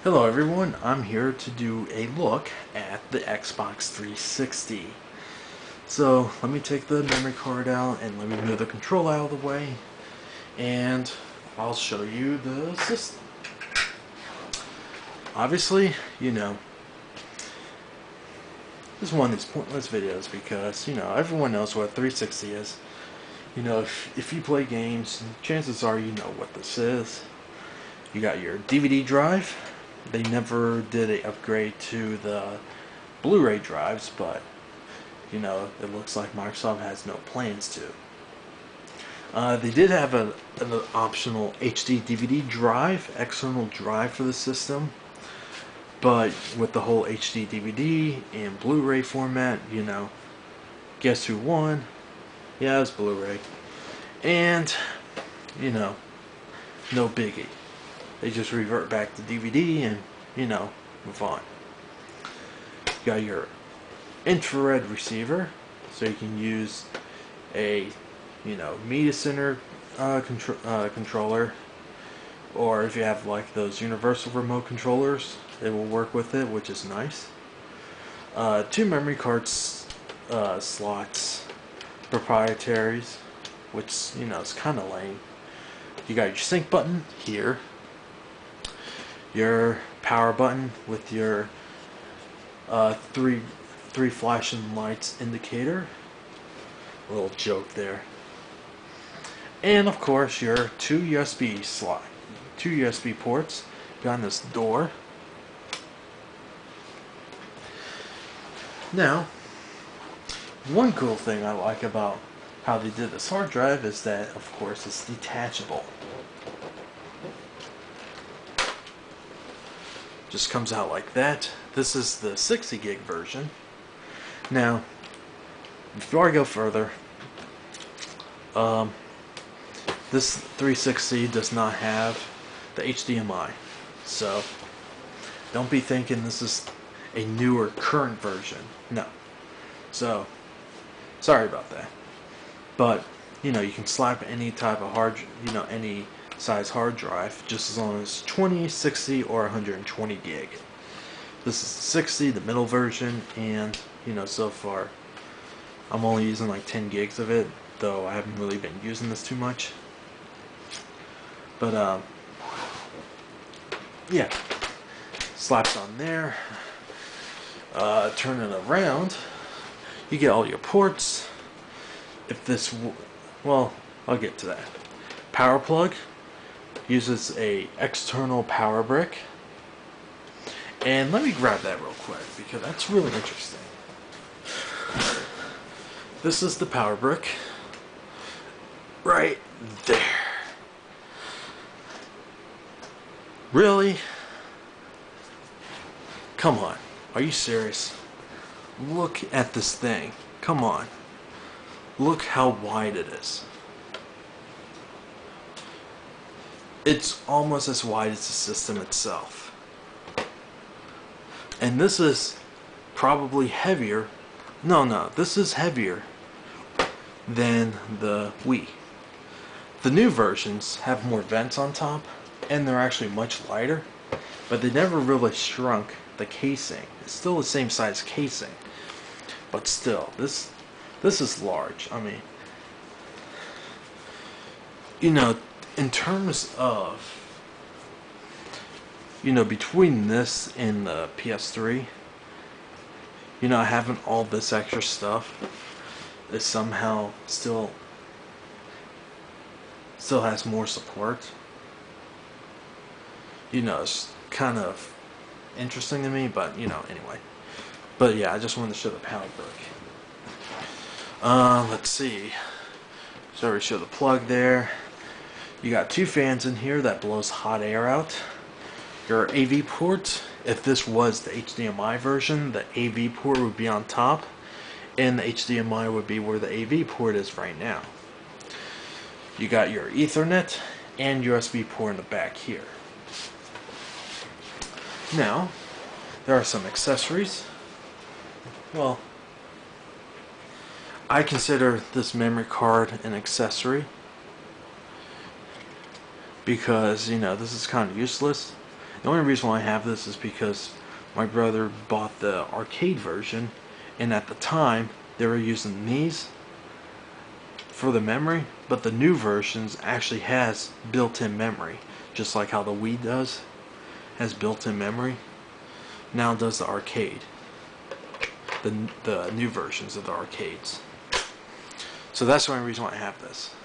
Hello everyone, I'm here to do a look at the Xbox 360. So let me take the memory card out and let me move the controller out of the way and I'll show you the system. Obviously, this is one of these pointless videos because, everyone knows what 360 is. If you play games, chances are you know what this is. You got your DVD drive. They never did an upgrade to the Blu-ray drives, but it looks like Microsoft has no plans to. They did have an optional HD DVD drive, external drive for the system, but with the whole HD DVD and Blu-ray format, guess who won? Yeah, it was Blu-ray. And, no biggie. They just revert back to DVD and, move on. You got your infrared receiver, so you can use a, media center controller, or if you have like those universal remote controllers, it will work with it, which is nice. 2 memory cards slots, proprietaries, which is kind of lame. You got your sync button here, your power button with your three flashing lights indicator. A little joke there. And of course your 2 USB ports behind this door. Now, one cool thing I like about how they did this hard drive is that, of course, it's detachable. Just comes out like that. This is the 60 gig version. Now, before I go further, this 360 does not have the HDMI, so don't be thinking this is a newer current version. No. So, sorry about that. But, you can slap any type of any size hard drive, just as long as 20, 60, or 120 gig. This is 60, the middle version, and, so far, I'm only using like 10 gigs of it, though I haven't really been using this too much. But, yeah. Slaps on there. Turn it around. You get all your ports. If this, well, I'll get to that. Power plug uses a external power brick, and let me grab that real quick because that's really interesting. This is the power brick right there. Really? Come on, are you serious? Look at this thing. Come on. Look how wide it is. It's almost as wide as the system itself. And this is probably heavier. No, this is heavier than the Wii. The new versions have more vents on top, and they're actually much lighter, but they never really shrunk the casing. It's still the same size casing, but still, this is large. I mean, in terms of, between this and the PS3, having all this extra stuff is somehow still has more support. It's kind of interesting to me, but anyway. But yeah, I just wanted to show the power brick. Let's see. So we show the plug there. You got 2 fans in here that blows hot air out. Your AV port, if this was the HDMI version, the AV port would be on top, and the HDMI would be where the AV port is right now. You got your Ethernet and USB port in the back here. Now, there are some accessories. Well, I consider this memory card an accessory because, this is kind of useless. The only reason why I have this is because my brother bought the arcade version, and at the time they were using these for the memory, but the new versions actually has built-in memory, just like how the Wii does, has built-in memory. Now does the arcade, the new versions of the arcades. So that's the only reason why I have this.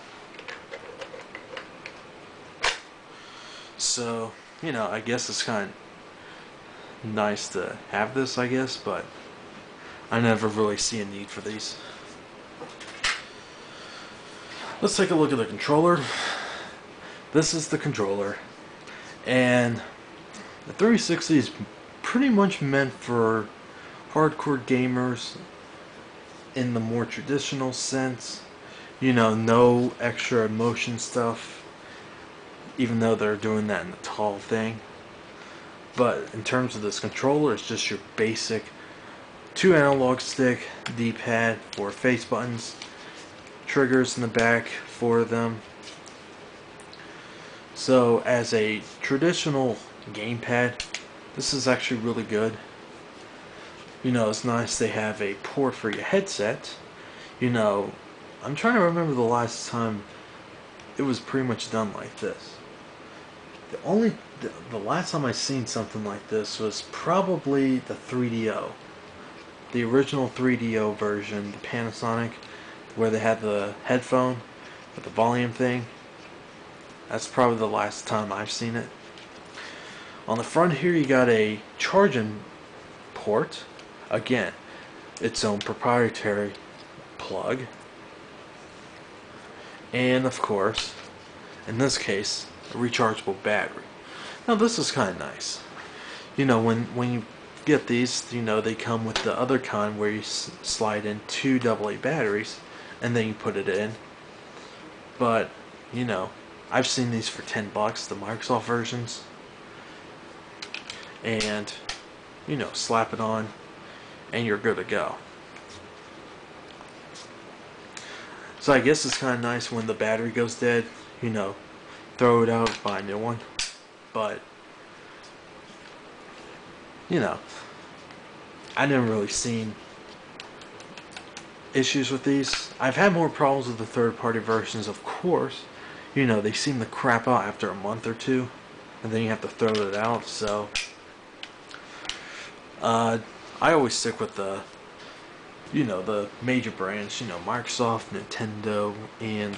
So, you know, I guess it's kind of nice to have this, I guess, but I never really see a need for these. Let's take a look at the controller. This is the controller, and the 360 is pretty much meant for hardcore gamers in the more traditional sense. You know, no extra motion stuff, even though they're doing that in the tall thing. But in terms of this controller, it's just your basic 2 analog stick, D-pad, 4 face buttons, triggers in the back, 4 of them. So as a traditional gamepad, this is actually really good. You know, it's nice they have a port for your headset. You know, I'm trying to remember the last time it was pretty much done like this. The last time I seen something like this was probably the 3DO. The original 3DO version, the Panasonic, where they had the headphone with the volume thing. That's probably the last time I've seen it. On the front here you got a charging port. Again, its own proprietary plug. And of course, in this case, a rechargeable battery. Now this is kind of nice. You know, when you get these, you know, they come with the other kind where you slide in 2 AA batteries and then you put it in. But, you know, I've seen these for $10, the Microsoft versions. And, you know, slap it on and you're good to go. So I guess it's kind of nice when the battery goes dead, you know, throw it out, buy a new one. But, you know, I never really seen issues with these. I've had more problems with the third-party versions, of course. You know, they seem to crap out after a month or two, and then you have to throw it out. So I always stick with the, you know, the major brands, you know, Microsoft, Nintendo, and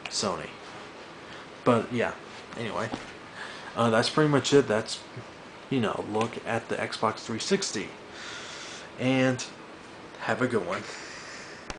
Sony. But yeah, anyway, that's pretty much it. That's, you know, look at the Xbox 360. And have a good one.